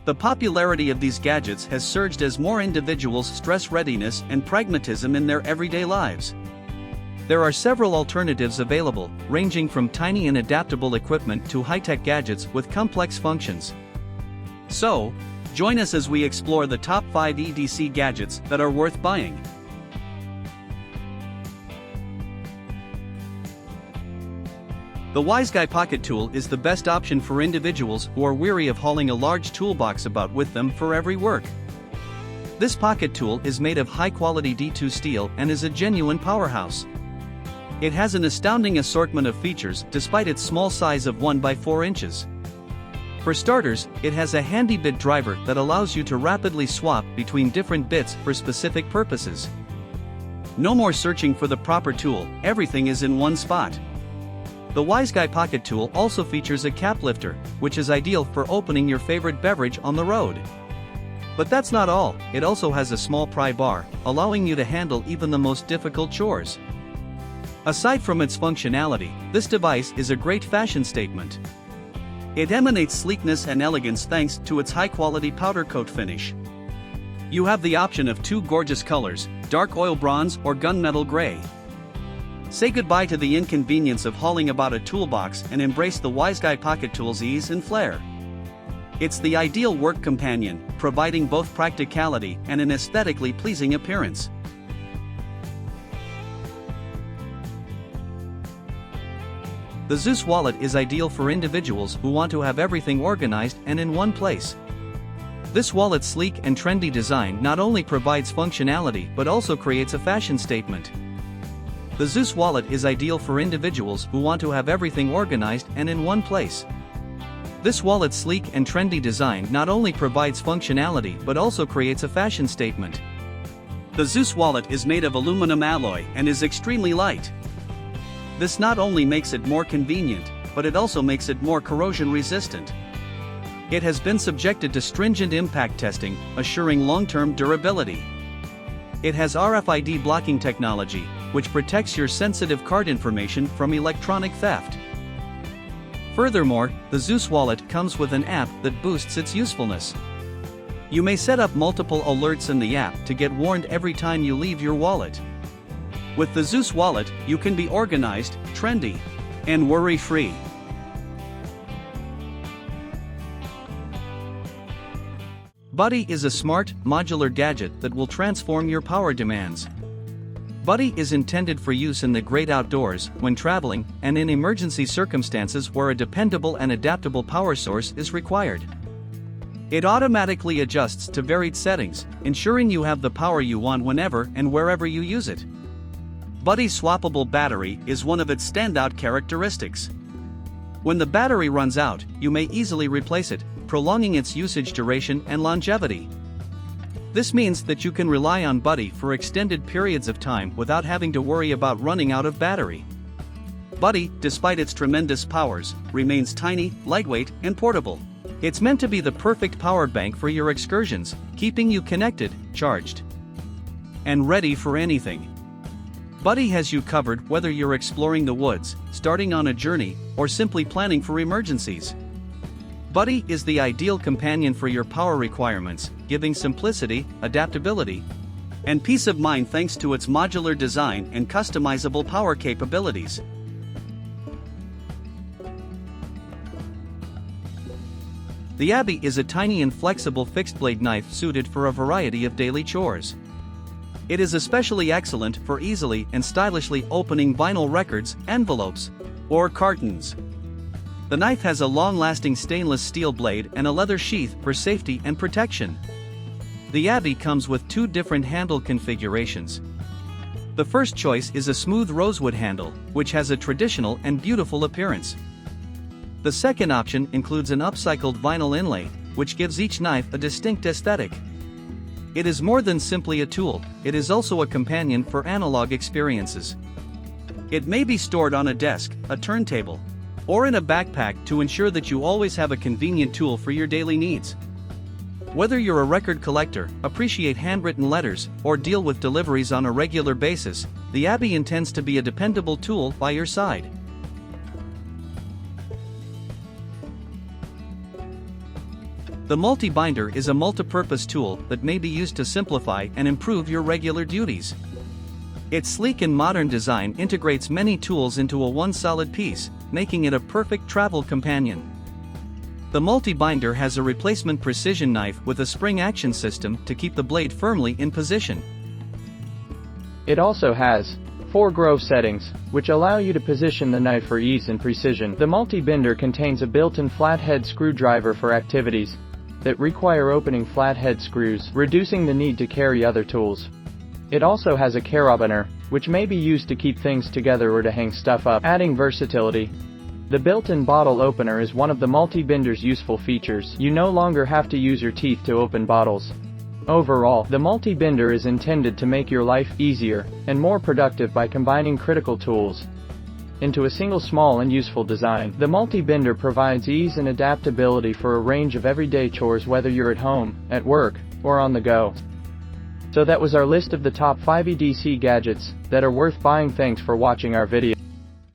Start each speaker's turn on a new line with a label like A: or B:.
A: The popularity of these gadgets has surged as more individuals stress readiness and pragmatism in their everyday lives. There are several alternatives available, ranging from tiny and adaptable equipment to high-tech gadgets with complex functions. So, join us as we explore the top 5 EDC gadgets that are worth buying. The WiseGuy Pocket Tool is the best option for individuals who are weary of hauling a large toolbox about with them for every work. This pocket tool is made of high-quality D2 steel and is a genuine powerhouse. It has an astounding assortment of features despite its small size of 1 by 4 inches. For starters, it has a handy bit driver that allows you to rapidly swap between different bits for specific purposes. No more searching for the proper tool, everything is in one spot. The WiseGuy Pocket Tool also features a cap lifter, which is ideal for opening your favorite beverage on the road. But that's not all, it also has a small pry bar, allowing you to handle even the most difficult chores. Aside from its functionality, this device is a great fashion statement. It emanates sleekness and elegance thanks to its high-quality powder coat finish. You have the option of 2 gorgeous colors, dark oil bronze or gunmetal gray. Say goodbye to the inconvenience of hauling about a toolbox and embrace the WiseGuy Pocket Tool's ease and flair. It's the ideal work companion, providing both practicality and an aesthetically pleasing appearance. The Zeus Wallet is ideal for individuals who want to have everything organized and in one place. This wallet's sleek and trendy design not only provides functionality but also creates a fashion statement. The Zeus Wallet is ideal for individuals who want to have everything organized and in one place. This wallet's sleek and trendy design not only provides functionality but also creates a fashion statement. The Zeus Wallet is made of aluminum alloy and is extremely light. This not only makes it more convenient, but it also makes it more corrosion resistant. It has been subjected to stringent impact testing, assuring long-term durability. It has RFID blocking technology, which protects your sensitive card information from electronic theft. Furthermore, the Zeus Wallet comes with an app that boosts its usefulness. You may set up multiple alerts in the app to get warned every time you leave your wallet. With the Zeus Wallet, you can be organized, trendy, and worry-free. Buddie is a smart, modular gadget that will transform your power demands. Buddie is intended for use in the great outdoors, when traveling, and in emergency circumstances where a dependable and adaptable power source is required. It automatically adjusts to varied settings, ensuring you have the power you want whenever and wherever you use it. Buddie's swappable battery is one of its standout characteristics. When the battery runs out, you may easily replace it, prolonging its usage duration and longevity. This means that you can rely on Buddie for extended periods of time without having to worry about running out of battery. Buddie, despite its tremendous powers, remains tiny, lightweight, and portable. It's meant to be the perfect power bank for your excursions, keeping you connected, charged, and ready for anything. Buddie has you covered whether you're exploring the woods, starting on a journey, or simply planning for emergencies. Buddie is the ideal companion for your power requirements, giving simplicity, adaptability, and peace of mind thanks to its modular design and customizable power capabilities. The Abbey is a tiny and flexible fixed-blade knife suited for a variety of daily chores. It is especially excellent for easily and stylishly opening vinyl records, envelopes, or cartons. The knife has a long-lasting stainless steel blade and a leather sheath for safety and protection. The Abbey comes with 2 different handle configurations. The first choice is a smooth rosewood handle, which has a traditional and beautiful appearance. The second option includes an upcycled vinyl inlay, which gives each knife a distinct aesthetic. It is more than simply a tool, it is also a companion for analog experiences. It may be stored on a desk, a turntable, or in a backpack to ensure that you always have a convenient tool for your daily needs. Whether you're a record collector, appreciate handwritten letters, or deal with deliveries on a regular basis, the Abbey intends to be a dependable tool by your side. The MUL.TI.BINER is a multi-purpose tool that may be used to simplify and improve your regular duties. Its sleek and modern design integrates many tools into a one solid piece, making it a perfect travel companion. The MUL.TI.BINER has a replacement precision knife with a spring action system to keep the blade firmly in position.
B: It also has 4 groove settings, which allow you to position the knife for ease and precision. The MUL.TI.BINER contains a built-in flathead screwdriver for activities that require opening flathead screws, reducing the need to carry other tools. It also has a carabiner, which may be used to keep things together or to hang stuff up, adding versatility. The built-in bottle opener is one of the MUL.TI.BINER's useful features. You no longer have to use your teeth to open bottles. Overall, the MUL.TI.BINER is intended to make your life easier and more productive by combining critical tools into a single small and useful design. The MUL.TI.BINER provides ease and adaptability for a range of everyday chores, whether you're at home, at work, or on the go. So that was our list of the top 5 EDC gadgets that are worth buying. Thanks for watching our video.